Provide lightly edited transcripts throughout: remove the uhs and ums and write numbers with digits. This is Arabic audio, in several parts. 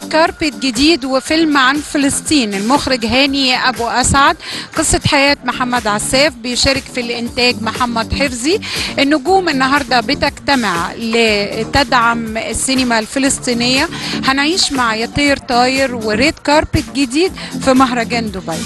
ريد كاربت جديد وفيلم عن فلسطين، المخرج هاني أبو أسعد. قصة حياة محمد عساف، بيشارك في الإنتاج محمد حفظي. النجوم النهاردة بتجتمع لتدعم السينما الفلسطينية. هنعيش مع يطير طاير وريد كاربت جديد في مهرجان دبي.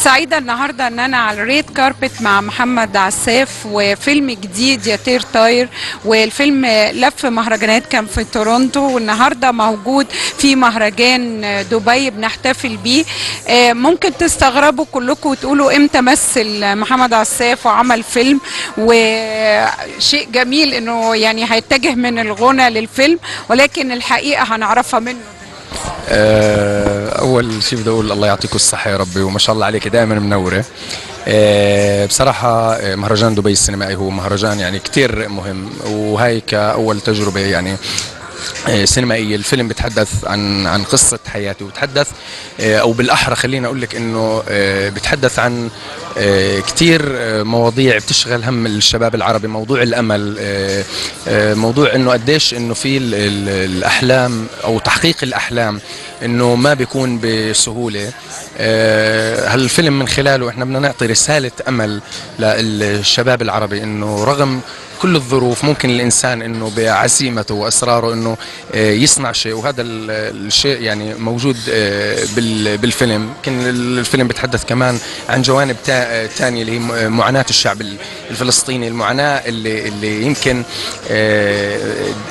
سعيدة النهاردة ان انا على الريد كاربت مع محمد عساف وفيلم جديد يطير طاير، والفيلم لف مهرجانات كان في تورونتو، والنهاردة موجود في مهرجان دبي بنحتفل بيه. ممكن تستغربوا كلكم وتقولوا امتى مثل محمد عساف وعمل فيلم، وشيء جميل انه يعني هيتجه من الغنى للفيلم، ولكن الحقيقة هنعرفها منه. اول شيء بدي اقول الله يعطيكم الصحه يا ربي، وما شاء الله عليك دائما منوره. بصراحه مهرجان دبي السينمائي هو مهرجان يعني كثير مهم، وهي كاول تجربه يعني سينمائيه. الفيلم بيتحدث عن قصه حياتي، وبتحدث او بالاحرى خلينا اقول لك انه بيتحدث عن كثير مواضيع بتشغل هم الشباب العربي. موضوع الامل، موضوع انه قديش انه في الاحلام او تحقيق الاحلام انه ما بيكون بسهوله. هالفيلم من خلاله احنا بدنا نعطي رساله امل للشباب العربي، انه رغم كل الظروف ممكن الانسان انه بعزيمته واصراره انه يصنع شيء، وهذا الشيء يعني موجود بالفيلم. يمكن الفيلم بيتحدث كمان عن جوانب ثانيه اللي هي معاناه الشعب الفلسطيني، المعاناه اللي يمكن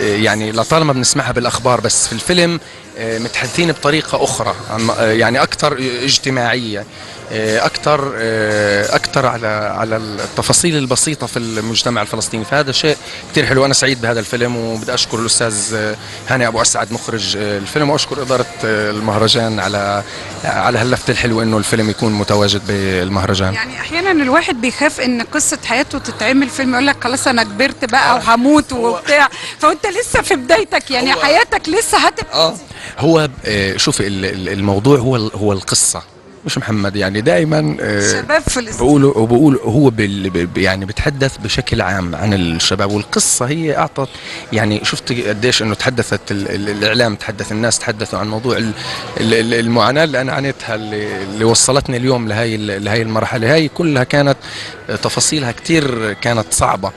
يعني لطالما بنسمعها بالاخبار، بس في الفيلم متحدثين بطريقه اخرى، يعني اكثر اجتماعيه، اكثر على التفاصيل البسيطه في المجتمع الفلسطيني. فهذا شيء كثير حلو. انا سعيد بهذا الفيلم، وبدي اشكر الاستاذ هاني ابو اسعد مخرج الفيلم، واشكر اداره المهرجان على هاللفته الحلوه انه الفيلم يكون متواجد بالمهرجان. يعني احيانا الواحد بيخاف ان قصه حياته تتعمل فيلم، يقول لك خلاص انا كبرت بقى وهموت وبتاع، فانت لسه في بدايتك، يعني حياتك لسه هتبقى. هو شوفي الموضوع هو القصه، مش محمد. يعني دائما شباب فلسطين بقول هو يعني بتحدث بشكل عام عن الشباب، والقصه هي اعطت يعني شفت قديش انه تحدثت الاعلام، تحدث الناس، تحدثوا عن موضوع المعاناه اللي انا عانيتها، اللي وصلتني اليوم لهي المرحله. هاي كلها كانت تفاصيلها كثير كانت صعبه.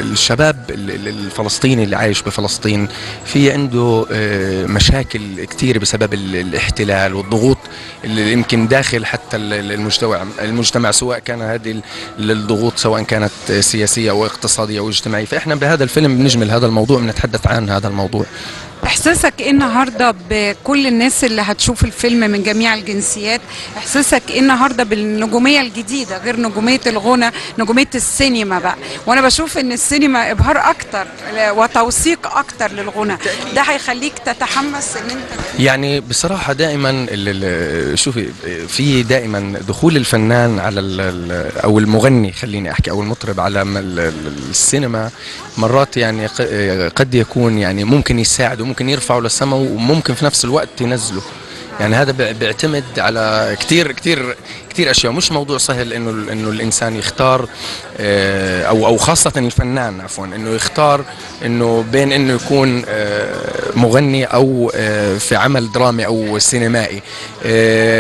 الشباب الفلسطيني اللي عايش بفلسطين في عنده مشاكل كثير بسبب الاحتلال والضغوط اللي يمكن داخل حتى المجتمع، سواء كان هذه الضغوط سواء كانت سياسيه او اقتصاديه او اجتماعيه. فاحنا بهذا الفيلم بنجمل هذا الموضوع، بنتحدث عن هذا الموضوع. احساسك ايه النهارده بكل الناس اللي هتشوف الفيلم من جميع الجنسيات؟ احساسك ايه النهارده بالنجوميه الجديده، غير نجوميه الغنى، نجوميه السينما بقى؟ وانا بشوف ان السينما ابهار اكتر وتوثيق اكتر للغنى، ده هيخليك تتحمس ان انت يعني بصراحه دائما شوفي في دائما دخول الفنان على او المغني خليني احكي او المطرب على السينما مرات يعني قد يكون يعني ممكن يساعد وممكن يرفعه للسماء، وممكن في نفس الوقت ينزله. يعني هذا بيعتمد على كثير اشياء. مش موضوع سهل انه الانسان يختار او خاصه الفنان عفوا انه يختار انه بين انه يكون مغني او في عمل درامي او سينمائي.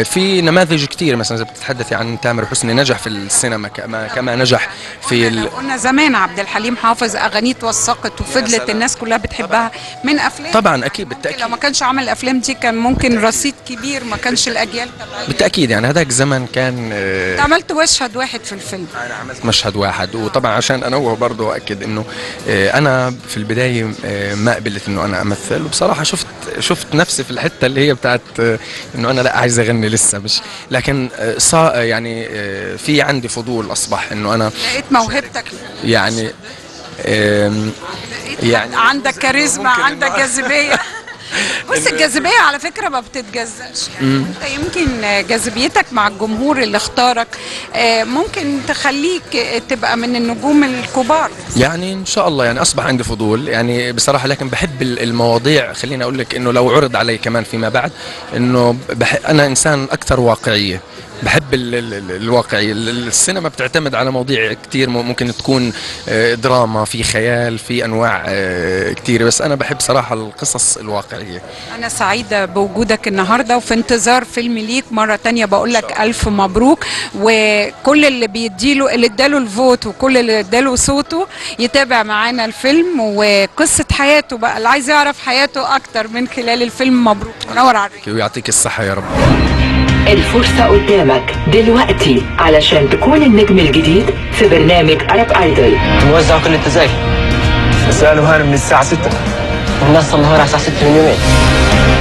في نماذج كثير، مثلا اذا بتتحدثي عن تامر حسني نجح في السينما كما نجح في قلنا زمان عبد الحليم حافظ اغانيه توثقت وفضلت الناس كلها بتحبها من افلام. طبعا اكيد بالتاكيد، لو ما كانش عمل الافلام دي كان ممكن رصيد كبير، ما كانش الاجيال تبعها. بالتاكيد يعني هذاك الزمن كان. انت عملت مشهد واحد في الفيلم. انا عملت مشهد واحد، وطبعا عشان انوه برضه واكد انه انا في البدايه ما قبلت انه انا امثل، وبصراحه شفت نفسي في الحته اللي هي بتاعت انه انا لا عايز اغني لسه، مش لكن يعني في عندي فضول، اصبح انه انا لقيت موهبتك يعني عندك كاريزما، عندك جاذبيه. بص الجاذبيه على فكره ما بتتجزأش، يعني انت يمكن جاذبيتك مع الجمهور اللي اختارك ممكن تخليك تبقى من النجوم الكبار. يعني ان شاء الله يعني اصبح عندي فضول يعني بصراحه، لكن بحب المواضيع. خليني اقول لك انه لو عرض علي كمان فيما بعد انه انا انسان اكثر واقعيه، بحب الواقعية. السينما بتعتمد على مواضيع كتير، ممكن تكون دراما، في خيال، في أنواع كتير، بس أنا بحب صراحة القصص الواقعية. أنا سعيدة بوجودك النهاردة وفي انتظار فيلم ليك مرة تانية. بقول لك ألف مبروك، وكل اللي بيديله، اللي اداله الفوت وكل اللي اداله صوته، يتابع معانا الفيلم وقصة حياته بقى، اللي عايز يعرف حياته أكتر من خلال الفيلم. مبروك، منور عليك ويعطيك الصحة يا رب. الفرصة قدامك دلوقتي علشان تكون النجم الجديد في برنامج أرب ايدول. موزع كل التذاكر، بس قالوا هاني من الساعة 6 والناس الظهر على الساعة 6 من يومين.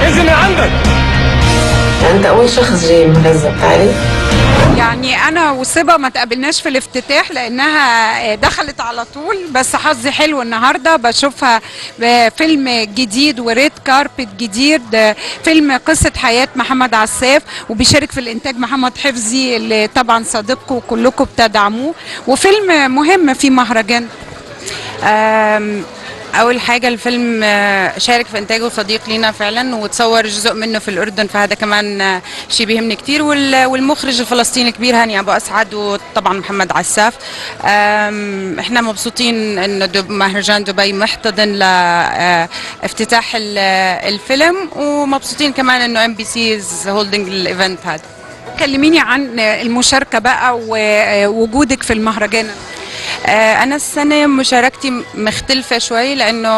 إذن عندك أنت أول شخص جاي مهذب تعالي. يعني انا وصبا ما تقابلناش في الافتتاح لانها دخلت على طول، بس حظي حلو النهارده بشوفها بفيلم جديد وريد كاربت جديد، فيلم قصه حياه محمد عساف، وبيشارك في الانتاج محمد حفظي اللي طبعا صديقكم وكلكم بتدعموه، وفيلم مهم في مهرجان. أول حاجة الفيلم شارك في إنتاجه صديق لينا فعلا، وتصور جزء منه في الأردن، فهذا كمان شيء بيهمني كتير. والمخرج الفلسطيني الكبير هاني أبو أسعد، وطبعا محمد عساف. احنا مبسوطين إنه مهرجان دبي محتضن لافتتاح الفيلم، ومبسوطين كمان إنه MBC is holding الإيفنت هذا. كلميني عن المشاركة بقى ووجودك في المهرجان. أنا السنة مشاركتي مختلفة شوي، لأنه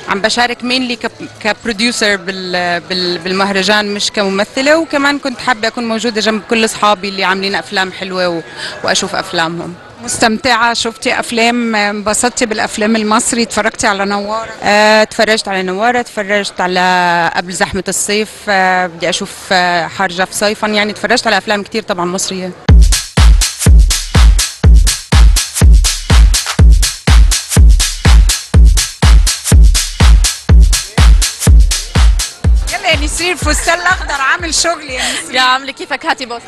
عم بشارك مينلي كبروديوسر بالمهرجان مش كممثلة، وكمان كنت حابة أكون موجودة جنب كل أصحابي اللي عاملين أفلام حلوة وأشوف أفلامهم. مستمتعة؟ شفتي أفلام؟ انبسطتي بالأفلام المصري؟ اتفرجتي على نوارة؟ اتفرجت على نوارة، اتفرجت على قبل زحمة الصيف، بدي أشوف حرجة في صيفا، يعني اتفرجت على أفلام كتير طبعا مصرية. يلا يا نسرين، الفستان الأخضر عامل شغل يا نسرين. يا عاملة كيفك؟ هاتي بوس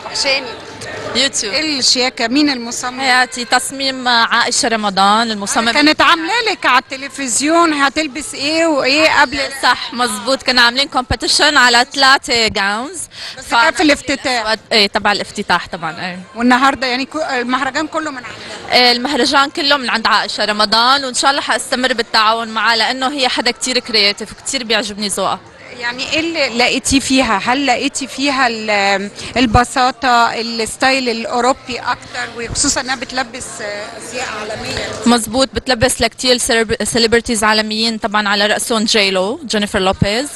وحشاني. يوتيوب. ايه الشياكة؟ مين المصمم؟ حياتي تصميم عائشة رمضان المصمم. كانت عاملة لك على التلفزيون هتلبس ايه وايه قبل. صح مزبوط، كنا عاملين كومبيتيشن على 3 جاونز، بس كان في الافتتاح. ايه تبع الافتتاح طبعا. ايه والنهارده يعني المهرجان كله من عندها. المهرجان كله من عند عائشة رمضان، وان شاء الله حاستمر بالتعاون معها لانه هي حدا كتير كرياتيف وكتير بيعجبني ذوقها. يعني ايه اللي لقيتي فيها؟ هل لقيتي فيها البساطة، الستايل الأوروبي أكتر، وخصوصا إنها بتلبس أزياء عالمية؟ مزبوط، بتلبس لكتير سيلبرتيز عالميين، طبعا على رأسهم جيلو، جينيفر لوبيز،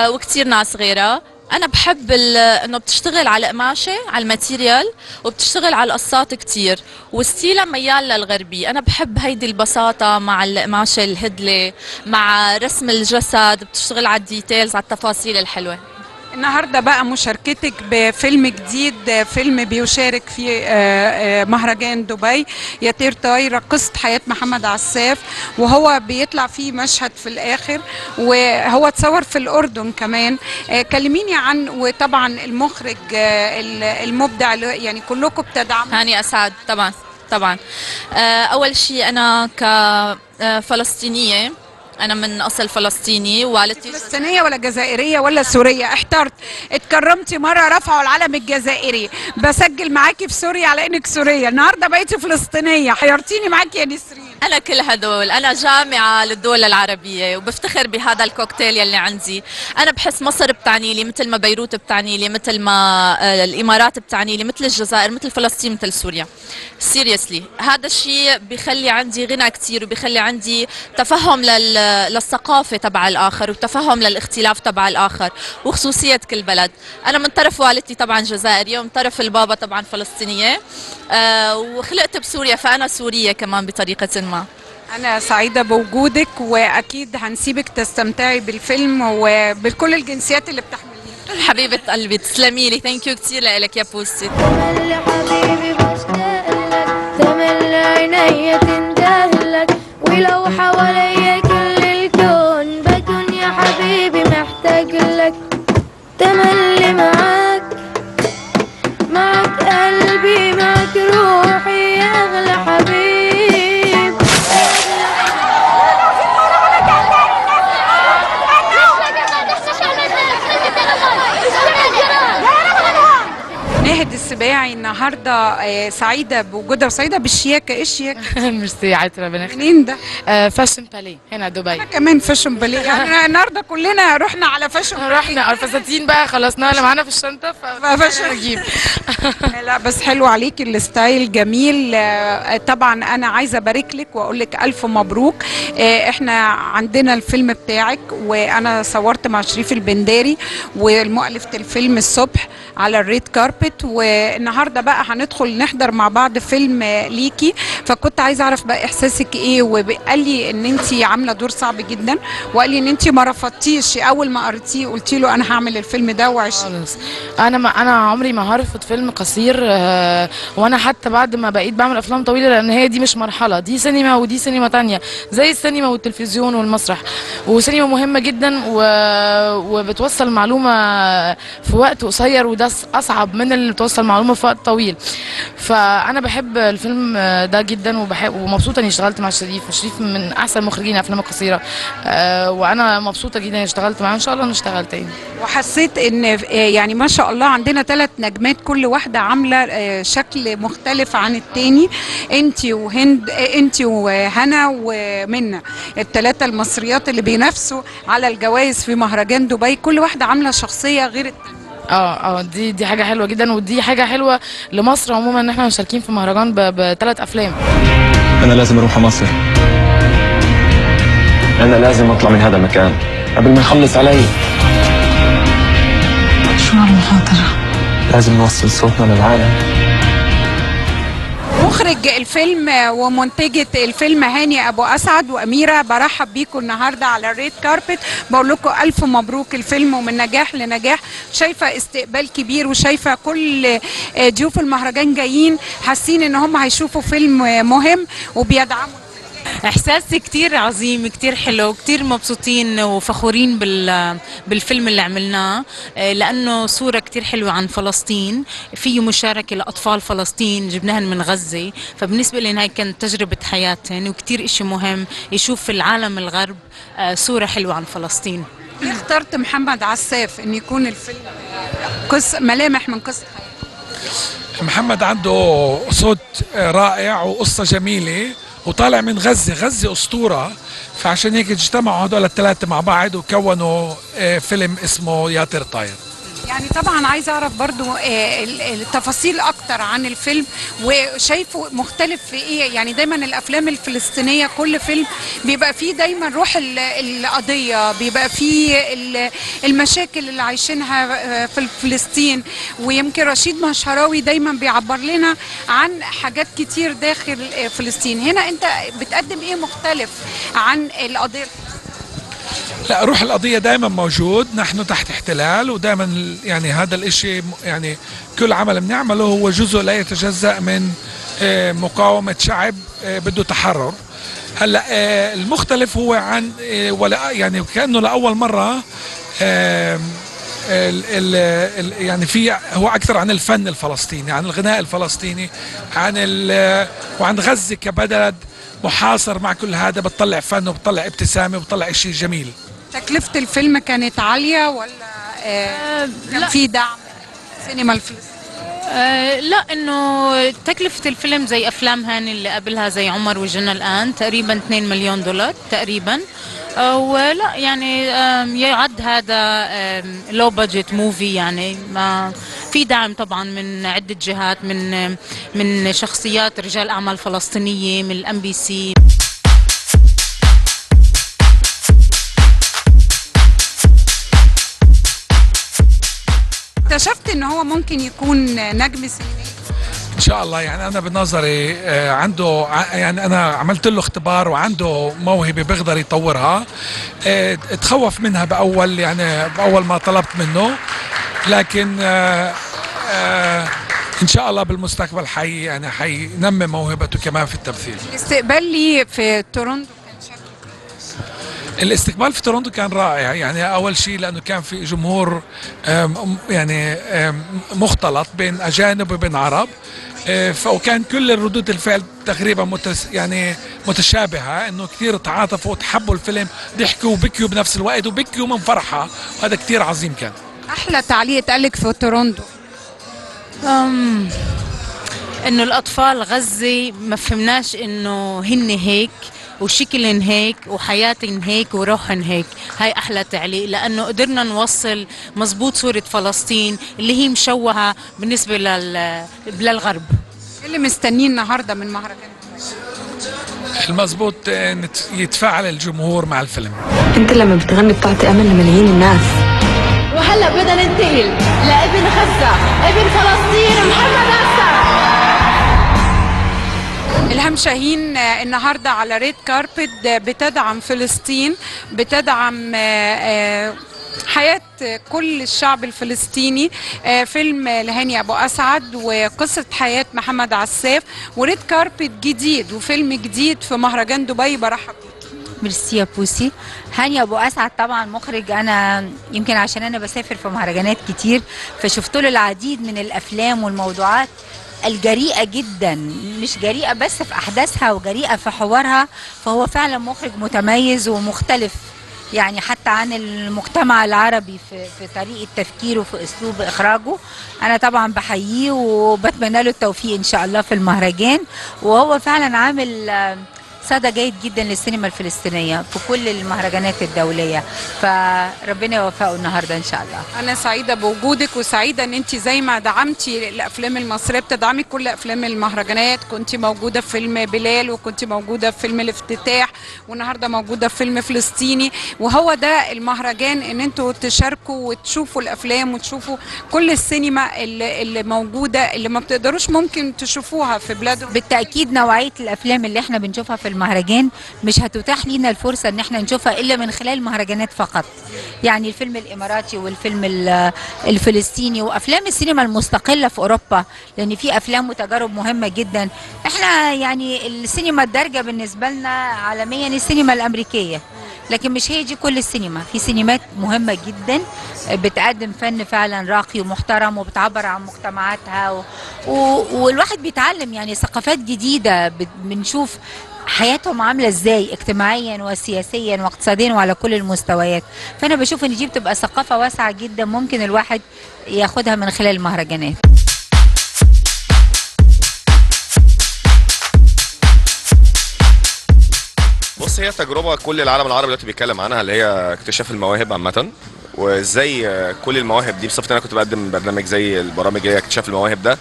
وكتير ناس غيرها. أنا بحب إنه بتشتغل على قماشة، على الماتيريال، وبتشتغل على القصات كتير، وستيلها ميال للغربي. أنا بحب هيدي البساطة مع القماشة الهدلة، مع رسم الجسد، بتشتغل على الديتيلز، على التفاصيل الحلوة. النهارده بقى مشاركتك بفيلم جديد، فيلم بيشارك في مهرجان دبي، يطير طاير، قصة حياة محمد عساف، وهو بيطلع فيه مشهد في الآخر، وهو اتصور في الأردن كمان. كلميني عن، وطبعا المخرج المبدع يعني كلكم بتدعموا. هاني أسعد طبعا طبعا. أول شيء أنا كفلسطينية، أنا من أصل فلسطيني، والدتي فلسطينية ولا جزائرية ولا سورية؟ احترت. اتكرمتي مرة رفعوا العلم الجزائري، بسجل معاكي في سوريا على انك سورية، النهاردة بقيتي فلسطينية، حيرتيني معاكي يا نسرين. أنا كل هدول، أنا جامعة للدول العربية وبفتخر بهذا الكوكتيل يلي عندي. أنا بحس مصر بتعني لي مثل ما بيروت بتعني لي، مثل ما الإمارات بتعني لي، مثل الجزائر، مثل فلسطين، مثل سوريا. سيريسلي هذا الشيء بيخلي عندي غنى كتير، وبيخلي عندي تفهم للثقافة تبع الآخر، وتفهم للاختلاف تبع الآخر، وخصوصية كل بلد. أنا من طرف والدتي طبعا جزائرية، ومن طرف البابا طبعا فلسطينية، وخلقت بسوريا، فأنا سورية كمان بطريقة ما. أنا سعيدة بوجودك، وأكيد هنسيبك تستمتعي بالفيلم وبكل الجنسيات اللي بتحمليها. حبيبة قلبي تسلمي لي، ثانك يو كثير لك يا بوستي. تملي حبيبي بشتاق لك، تملي عيني تندهلك، ولو حواليا كل الكون بكون يا حبيبي محتاج لك. تملي معاك، معك قلبي، معك روحي يا أغلى حبيب. ناهد السباعي النهارده سعيده بوجودها وسعيده بالشياكه. ايه الشياكه؟ ميرسي عطر ربنا يخليك. منين ده؟ فاشن باليه هنا دبي. انا كمان فاشن باليه، يعني النهارده كلنا رحنا على فاشن باليه. رحنا الفساتين بقى خلصناها اللي معانا في الشنطه ففاشن نجيب. لا بس حلو عليكي الستايل جميل. طبعا انا عايزه ابارك لك واقول لك الف مبروك. احنا عندنا الفيلم بتاعك وانا صورت مع شريف البنداري والمؤلفة الفيلم الصبح على الريد كاربت، والنهارده بقى هندخل نحضر مع بعض فيلم ليكي. فكنت عايزه اعرف بقى احساسك ايه، وقال لي ان انت عامله دور صعب جدا، وقال لي ان انت ما رفضتيش اول ما قريتيه قلتي له انا هعمل الفيلم ده خالص. انا عمري ما هرفض فيلم قصير، وانا حتى بعد ما بقيت بعمل افلام طويله، لان هي دي مش مرحله، دي سينما ودي سينما تانية زي السينما والتلفزيون والمسرح، وسينما مهمه جدا وبتوصل معلومه في وقت قصير، وده اصعب من اللي بتوصل معلومه في وقت طويل. فانا بحب الفيلم ده جدا ومبسوطه اني اشتغلت مع شريف من احسن مخرجين الافلام القصيره، وانا مبسوطه جدا اني اشتغلت معاه، ان شاء الله نشتغل تاني. وحسيت ان يعني ما شاء الله عندنا 3 نجمات كل واحده عامله شكل مختلف عن التاني، انت وهند، انت وهنا ومنى، ال3 المصريات اللي بينافسوا على الجوائز في مهرجان دبي، كل واحده عامله شخصيه غير التانيه. دي حاجه حلوه جدا، ودي حاجه حلوه لمصر عموما ان احنا مشاركين في مهرجان ب3 افلام. انا لازم اروح مصر، انا لازم اطلع من هذا المكان قبل ما يخلص علي. شو هالمخاطرة؟ لازم نوصل صوتنا للعالم. مخرج الفيلم ومنتجة الفيلم هاني أبو أسعد وأميرة، برحب بيكم النهاردة على الريد كاربت، بقول لكم ألف مبروك الفيلم ومن نجاح لنجاح. شايفة استقبال كبير وشايفة كل ضيوف المهرجان جايين حاسين إن هم هيشوفوا فيلم مهم وبيدعموا. احساس كتير عظيم، كتير حلو، كتير مبسوطين وفخورين بالفيلم اللي عملناه، لانه صورة كتير حلوة عن فلسطين، فيه مشاركة لاطفال فلسطين جبناهن من غزة، فبالنسبة لنا هاي كانت تجربة حياتهن وكتير اشي مهم يشوف في العالم الغرب صورة حلوة عن فلسطين. ليه اخترت محمد عساف ان يكون الفيلم قصة ملامح من قصة حياته؟ محمد عنده صوت رائع وقصة جميلة، وطالع من غزة أسطورة، فعشان هيك اجتمعوا هدول ال3 مع بعض وكونوا فيلم اسمه يا طير طاير. يعني طبعا عايز اعرف برضو التفاصيل اكتر عن الفيلم، وشايفه مختلف في ايه؟ يعني دايما الافلام الفلسطينيه كل فيلم بيبقى فيه دايما روح القضيه، بيبقى فيه المشاكل اللي عايشينها في فلسطين، ويمكن رشيد مشهراوي دايما بيعبر لنا عن حاجات كتير داخل فلسطين. هنا انت بتقدم ايه مختلف عن القضيه؟ لا، روح القضية دائما موجود، نحن تحت احتلال، ودائما يعني هذا الاشي، يعني كل عمل بنعمله هو جزء لا يتجزأ من مقاومة شعب بده تحرر. هلا المختلف هو عن ولا يعني كأنه لأول مرة يعني في هو أكثر عن الفن الفلسطيني، عن الغناء الفلسطيني، وعن غزة كبلد محاصر. مع كل هذا بتطلع فن وبتطلع ابتسامة وبتطلع شيء جميل. تكلفة الفيلم كانت عالية ولا كان في دعم سينما الفلسطينية؟ لا، انه تكلفة الفيلم زي افلام هاني اللي قبلها زي عمر وجنى الان تقريبا $2 مليون تقريبا، ولا يعني يعد هذا لو بادجت موفي، يعني ما في دعم طبعا من عدة جهات، من شخصيات رجال اعمال فلسطينية، من الMBC. اكتشفت ان هو ممكن يكون نجم سينمائي ان شاء الله. يعني انا بنظري عنده، يعني انا عملت له اختبار وعنده موهبه بيقدر يطورها. اتخوف منها باول ما طلبت منه، لكن ان شاء الله بالمستقبل حينمي موهبته كمان في التمثيل. الاستقبال لي في تورونتو الاستقبال في تورونتو كان رائع. يعني اول شيء لانه كان في جمهور يعني مختلط بين اجانب وبين عرب، وكان كل الردود الفعل تقريبا يعني متشابهه، انه كثير تعاطفوا وتحبوا الفيلم، ضحكوا وبكيوا بنفس الوقت، وبكيوا من فرحه، وهذا كثير عظيم كان. احلى تعليق اتقال لك في تورونتو؟ انه الاطفال غزه ما فهمناش انه هن هيك وشكلن هيك وحياتن هيك وروحن هيك. هاي احلى تعليق، لانه قدرنا نوصل مزبوط صورة فلسطين اللي هي مشوهة بالنسبة للغرب. اللي مستنين النهارده من مهرجان المزبوط يتفاعل الجمهور مع الفيلم. انت لما بتغني بتعطي امل لملايين الناس. وهلا بدنا ننتقل لابن غزة، ابن فلسطين، محمد عساف. إلهام شاهين النهارده على ريد كاربت بتدعم فلسطين، بتدعم حياة كل الشعب الفلسطيني. فيلم لهاني أبو أسعد وقصة حياة محمد عساف وريد كاربت جديد وفيلم جديد في مهرجان دبي. برحب بيك. ميرسي يا بوسي. هاني أبو أسعد طبعا مخرج، أنا يمكن عشان أنا بسافر في مهرجانات كتير فشفت له العديد من الأفلام والموضوعات الجريئة جدا، مش جريئة بس في أحداثها وجريئة في حوارها، فهو فعلا مخرج متميز ومختلف يعني حتى عن المجتمع العربي في طريقة تفكيره وفي أسلوب إخراجه. أنا طبعا بحييه وبتمنى له التوفيق إن شاء الله في المهرجان، وهو فعلا عامل صدى جيد جدا للسينما الفلسطينية في كل المهرجانات الدولية، فربنا يوفقه النهارده ان شاء الله. انا سعيدة بوجودك وسعيدة ان انت زي ما دعمتي الافلام المصرية بتدعمي كل افلام المهرجانات. كنت موجودة في فيلم بلال وكنت موجودة في فيلم الافتتاح والنهارده موجودة في فيلم فلسطيني، وهو ده المهرجان ان انتوا تشاركوا وتشوفوا الافلام وتشوفوا كل السينما اللي موجودة اللي ما بتقدروش ممكن تشوفوها في بلادهم. بالتأكيد نوعية الافلام اللي احنا بنشوفها في المهرجان مش هتتاح لنا الفرصة ان احنا نشوفها الا من خلال مهرجانات فقط. يعني الفيلم الاماراتي والفيلم الفلسطيني وافلام السينما المستقلة في اوروبا، لان في افلام وتجارب مهمة جدا. احنا يعني السينما الدارجة بالنسبة لنا عالميا السينما الامريكية، لكن مش هي دي كل السينما. في سينمات مهمة جدا بتقدم فن فعلا راقي ومحترم وبتعبر عن مجتمعاتها والواحد بيتعلم يعني ثقافات جديدة، بنشوف حياتهم عاملة ازاي اجتماعيا وسياسيا واقتصاديا وعلى كل المستويات. فانا بشوف ان دي بتبقى ثقافة واسعة جدا ممكن الواحد ياخدها من خلال المهرجانات. بص، هي تجربة كل العالم العربي دلوقتي بيتكلم عنها، اللي هي اكتشاف المواهب عامة، وازاي كل المواهب دي. بصفتي انا كنت بقدم برنامج زي البرامج اللي هي اكتشاف المواهب ده.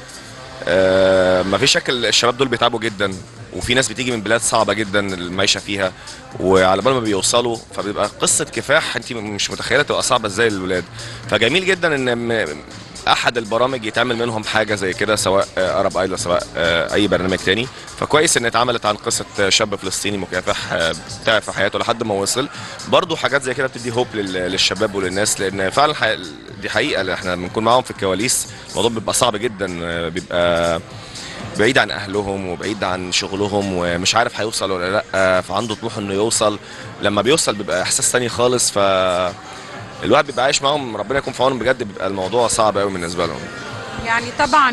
مفيش شك الشباب دول بيتعبوا جدا، وفي ناس بتيجي من بلاد صعبة جدا المعيشة فيها، وعلى بال ما بيوصلوا فبيبقى قصة كفاح انت مش متخيلة تبقى صعبة ازاي للولاد. فجميل جدا ان احد البرامج يتعمل منهم حاجه زي كده، سواء ارب ايدل سواء اي برنامج تاني. فكويس ان اتعملت عن قصه شاب فلسطيني مكافح تعب في حياته لحد ما وصل. برضو حاجات زي كده بتدي هوب للشباب وللناس، لان فعلا دي حقيقه اللي احنا بنكون معاهم في الكواليس. الموضوع بيبقى صعب جدا، بيبقى بعيد عن اهلهم وبعيد عن شغلهم ومش عارف هيوصل ولا لا، فعنده طموح انه يوصل. لما بيوصل بيبقى احساس تاني خالص، الواحد بيبقى عايش معاهم، ربنا يكون في عونهم بجد. بيبقى الموضوع صعب قوي بالنسبه لهم. يعني طبعا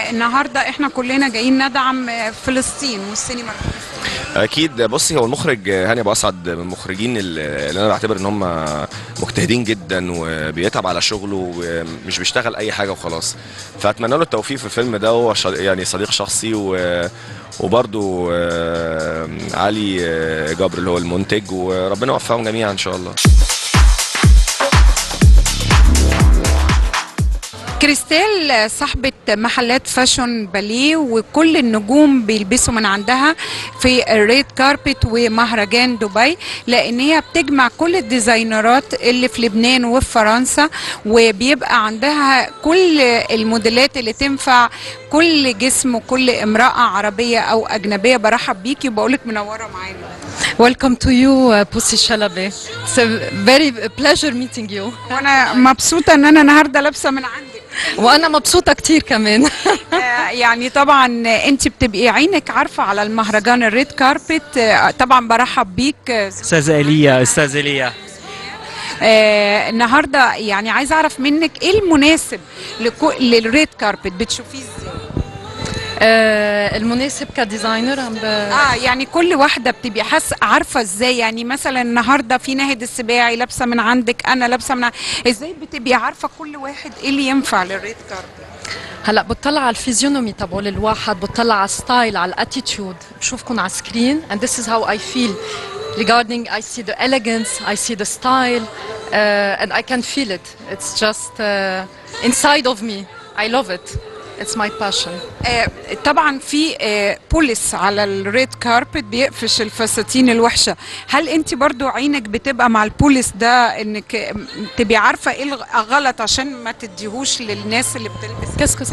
النهارده احنا كلنا جايين ندعم فلسطين والسينما الفلسطينيه. اكيد. بصي، هو المخرج هاني ابو اسعد من المخرجين اللي انا بعتبر ان هم مجتهدين جدا وبيتعب على شغله ومش بيشتغل اي حاجه وخلاص. فاتمنى له التوفيق في الفيلم ده. هو يعني صديق شخصي، وبرده علي جبر اللي هو المنتج، وربنا يوفقهم جميعا ان شاء الله. كريستال صاحبة محلات فاشون باليه، وكل النجوم بيلبسوا من عندها في الريد كاربت ومهرجان دبي، لان هي بتجمع كل الديزاينرات اللي في لبنان وفي فرنسا، وبيبقى عندها كل الموديلات اللي تنفع كل جسم وكل امرأة عربية او اجنبية. برحب بيكي وبقولك منورة معانا. Welcome to you, Pussy Shalabi. It's a very pleasure meeting you. وانا مبسوطة ان انا النهارده لابسة من عندك. وانا مبسوطة كتير كمان. يعني طبعا انت بتبقي عينك عارفة على المهرجان الريد كاربت. طبعا برحب بيك استاذة ايليا. استاذة ايليا، النهارده يعني عايزة اعرف منك ايه المناسب للريد كاربت، بتشوفيه ازاي؟ المناسب كديزاينر يعني كل واحده بتبقي عارفه ازاي. يعني مثلا النهارده في ناهد السباعي لابسه من عندك، انا لابسه من ازاي بتبقي عارفه كل واحد ايه اللي ينفع للريد كاربت؟ هلا بطلع على الفيزيونومي تبعول الواحد، بطلع على الستايل، على الاتيتيود، بشوفكم على سكرين and this is how I feel regarding I see the elegance, I see the style and I can feel it. It's just inside of me. I love it. It's my passion. طبعا في بوليس على الريد كاربت بيقفش الفساتين الوحشه، هل انت برضو عينك بتبقى مع البوليس ده انك تبقي عارفه ايه الغلط عشان ما تديهوش للناس اللي بتلبس؟ كاسكو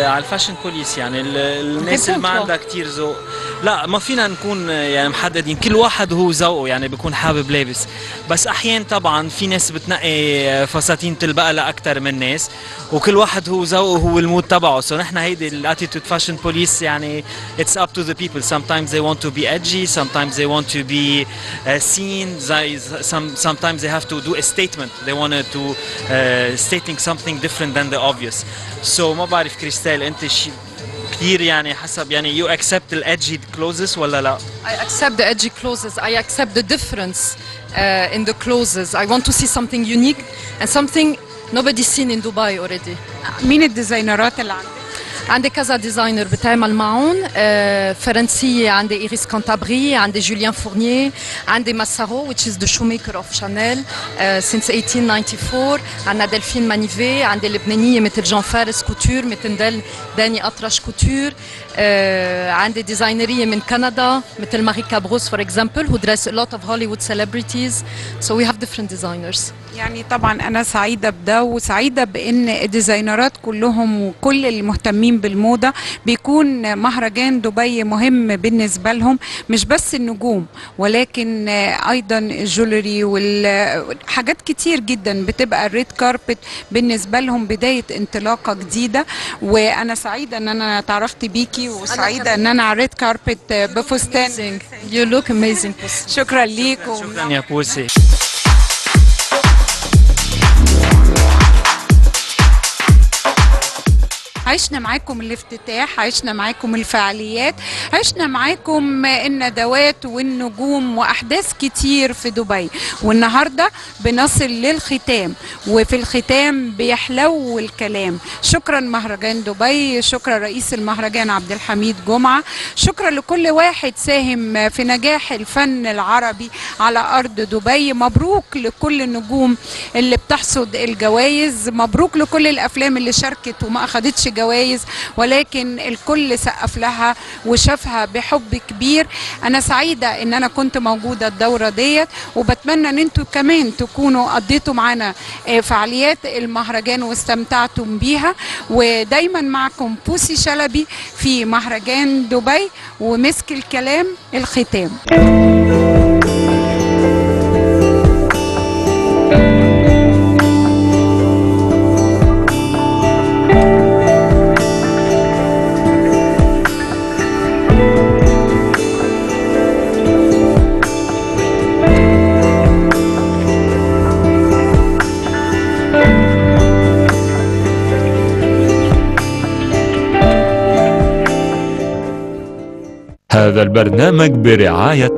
على الفاشن بوليس يعني الناس اللي ما عندها كتير ذوق، لا ما فينا نكون يعني محددين، كل واحد هو ذوقه يعني بيكون حابب لابس، بس احيانا طبعا في ناس بتنقي فساتين تلبقها لاكثر من ناس، وكل واحد هو ذوقه هو المود تبعه. سو نحن هيدي الاتيتيود فاشن بوليس يعني it's up to the people. Sometimes they want to be edgy, sometimes they want to be seen, sometimes they have to do a statement, they want to stating something different than the obvious. So ما بعرف كريستال انت كثير يعني حسب يعني you accept the edgy clothes ولا لا؟ I accept the edgy clothes. I accept the difference in the clothes. I want to see something unique and something nobody's seen in Dubai already. مين الديزاينرات اللي عندك؟ عندي كذا ديزاينر بتعمل معهم، فرنسية عندي إيريس كانتابري، عندي جوليان فورنيه، عندي ماسارو which is the shoemaker of Chanel since 1894، عندنا دلفين مانيفي، عندي لبنانية مثل جان فارس كوتور، مثل داني أطرش كوتور، عندي ديزاينرية من كندا مثل ماري كابروس for example who dress a lot of Hollywood celebrities. So we have different designers. يعني طبعا انا سعيده بده، وسعيده بان الديزاينرات كلهم وكل المهتمين بالموضه بيكون مهرجان دبي مهم بالنسبه لهم، مش بس النجوم ولكن ايضا الجولري والحاجات كتير جدا بتبقى الريد كاربت بالنسبه لهم بدايه انطلاقه جديده. وانا سعيده ان انا تعرفت بيكي، وسعيده ان انا على الريد كاربت بفستان. You look amazing. شكرا ليكم. شكرا يا بوسي. عشنا معاكم الافتتاح، عشنا معاكم الفعاليات، عشنا معاكم الندوات والنجوم وأحداث كتير في دبي، والنهاردة بنصل للختام، وفي الختام بيحلو الكلام. شكرا مهرجان دبي، شكرا رئيس المهرجان عبد الحميد جمعة، شكرا لكل واحد ساهم في نجاح الفن العربي على أرض دبي. مبروك لكل النجوم اللي بتحصد الجوائز، مبروك لكل الأفلام اللي شاركت وما أخدتش جوائز ولكن الكل سقف لها وشافها بحب كبير. انا سعيده ان انا كنت موجوده الدوره ديت، وبتمنى ان انتوا كمان تكونوا قضيتوا معانا فعاليات المهرجان واستمتعتم بيها. ودايما معكم بوسي شلبي في مهرجان دبي، ومسك الكلام الختام. هذا البرنامج برعاية